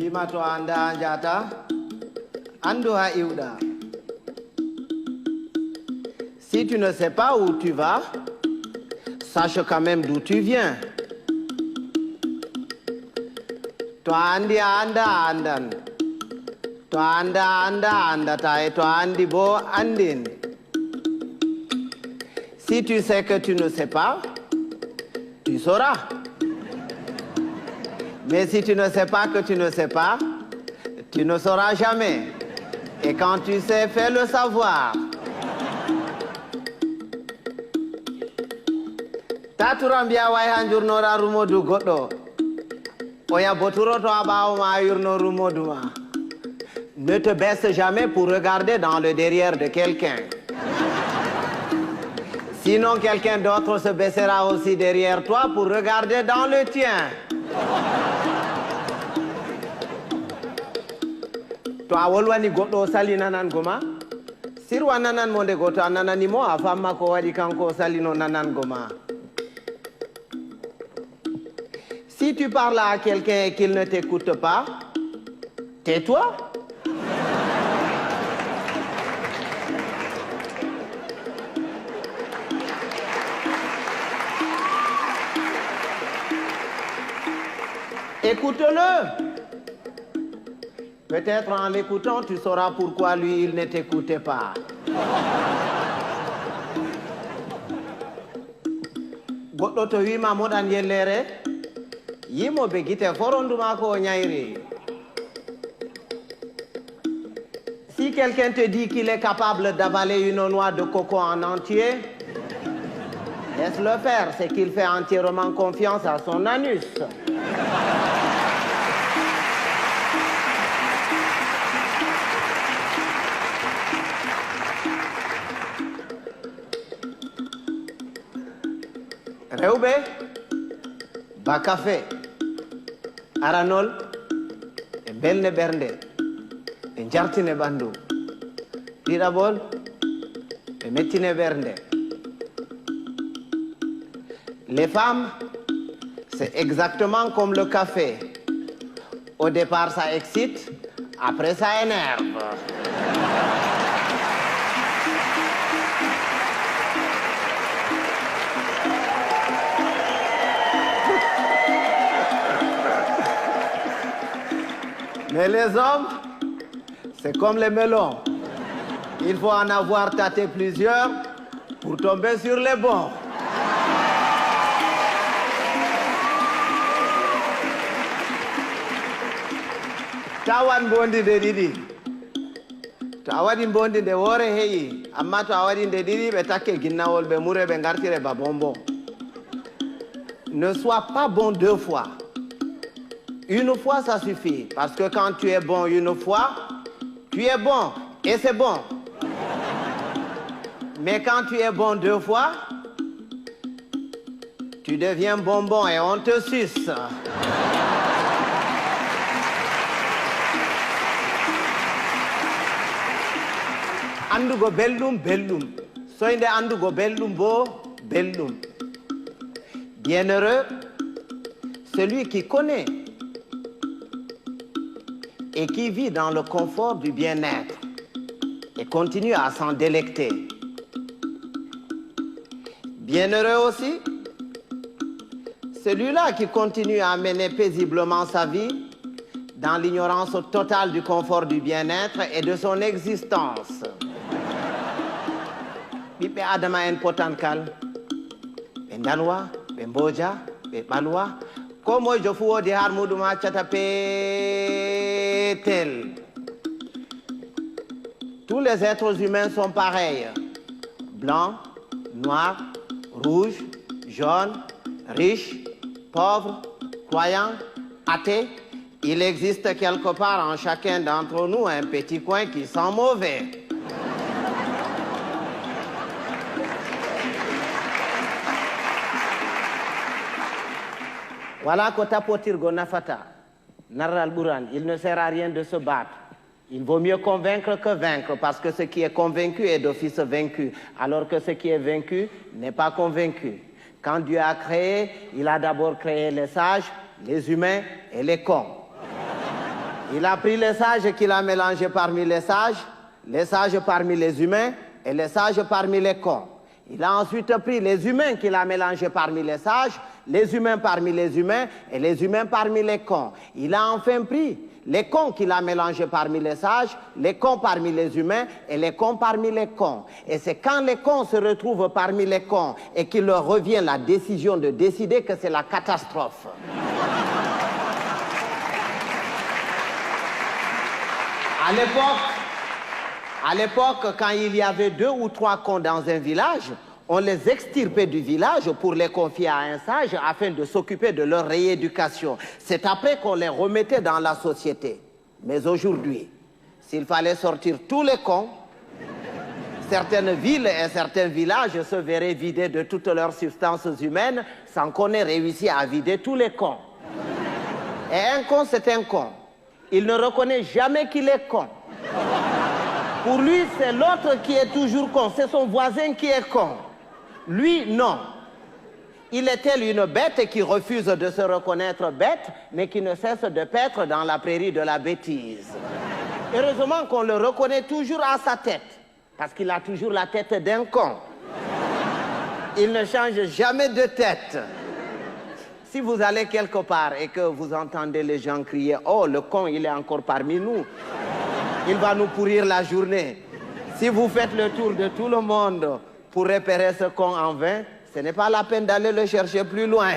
Bimato anda anjata, andoha iuda. Si tu ne sais pas où tu vas, sache quand même d'où tu viens. Toi andi anda andan. Toi anda andata et toi andi bo andin. Si tu sais que tu ne sais pas, tu sauras. Mais si tu ne sais pas que tu ne sais pas, tu ne sauras jamais. Et quand tu sais, fais le savoir. Taturambia way hanjurnora rumodu goddo. Oya boturo to abawo ma yurno rumodu ma. Ne te baisse jamais pour regarder dans le derrière de quelqu'un. Sinon quelqu'un d'autre se baissera aussi derrière toi pour regarder dans le tien. Toi wolwani goddo salina nan goma. Sirwa nanan monde goto ananani mo afamma ko wadi kanko salino nanan goma. Si tu parles à quelqu'un et qu'il ne t'écoute pas, tais-toi. Écoute-le. Peut-être en l'écoutant, tu sauras pourquoi lui, il ne t'écoutait pas. Goddo to wima modan yellere, yimo be gite foronduma ko nyairi. Si quelqu'un te dit qu'il est capable d'avaler une noix de coco en entier, laisse-le faire, c'est qu'il fait entièrement confiance à son anus. Rewbe, Bakafe, Aranol, e belne bernde, e jartine bandu. Tirabol, e mettine bernde. Les femmes, c'est exactement comme le café. Au départ, ça excite, après ça énerve. Mais les hommes, c'est comme les melons. Il faut en avoir tâté plusieurs pour tomber sur les bons. Tawan bondi de didi. Tawadi bondi de wore heyi. Amma tawadi de didi be take ginnawol be mure be ngartire ba bonbon. Ne sois pas bon deux fois. Une fois, ça suffit. Parce que quand tu es bon une fois, tu es bon. Et c'est bon. Mais quand tu es bon deux fois, tu deviens bonbon et on te suce. Andugo bellum, bellum. Soinde andugo bellum bo, bellum. Bienheureux, celui qui connaît et qui vit dans le confort du bien-être et continue à s'en délecter. Bienheureux aussi, celui-là qui continue à mener paisiblement sa vie dans l'ignorance totale du confort du bien-être et de son existence. Bibe adama en potankal, be dalwa, be mboja, be balwa, komo jofu wodi har muduma chata petel. Tous les êtres humains sont pareils. Blancs, noirs, rouges, jaunes, riches, pauvres, croyants, athées. Il existe quelque part en chacun d'entre nous un petit coin qui sent mauvais. Voilà Kotapotirgo Nafata, Naral Buran, il ne sert à rien de se battre. Il vaut mieux convaincre que vaincre, parce que ce qui est convaincu est d'office vaincu, alors que ce qui est vaincu n'est pas convaincu. Quand Dieu a créé, il a d'abord créé les sages, les humains et les cons. Il a pris les sages qu'il a mélangés parmi les sages parmi les humains et les sages parmi les cons. Il a ensuite pris les humains qu'il a mélangés parmi les humains parmi les humains et les humains parmi les cons. Il a enfin pris les cons qu'il a mélangés parmi les cons parmi les humains et les cons parmi les cons. Et c'est quand les cons se retrouvent parmi les cons et qu'il leur revient la décision de décider que c'est la catastrophe. À l'époque, quand il y avait 2 ou 3 cons dans un village, on les extirpait du village pour les confier à un sage afin de s'occuper de leur rééducation. C'est après qu'on les remettait dans la société. Mais aujourd'hui, s'il fallait sortir tous les cons, certaines villes et certains villages se verraient vidés de toutes leurs substances humaines sans qu'on ait réussi à vider tous les cons. Et un con, c'est un con. Il ne reconnaît jamais qu'il est con. Pour lui, c'est l'autre qui est toujours con. C'est son voisin qui est con. Lui, non. Il est tel une bête qui refuse de se reconnaître bête, mais qui ne cesse de paître dans la prairie de la bêtise. Heureusement qu'on le reconnaît toujours à sa tête, parce qu'il a toujours la tête d'un con. Il ne change jamais de tête. Si vous allez quelque part et que vous entendez les gens crier « Oh, le con, il est encore parmi nous », il va nous pourrir la journée. Si vous faites le tour de tout le monde pour repérer ce con en vain, ce n'est pas la peine d'aller le chercher plus loin.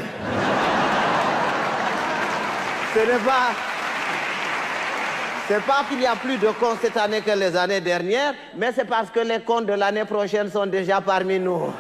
C'est pas qu'il y a plus de cons cette année que les années dernières, mais c'est parce que les cons de l'année prochaine sont déjà parmi nous.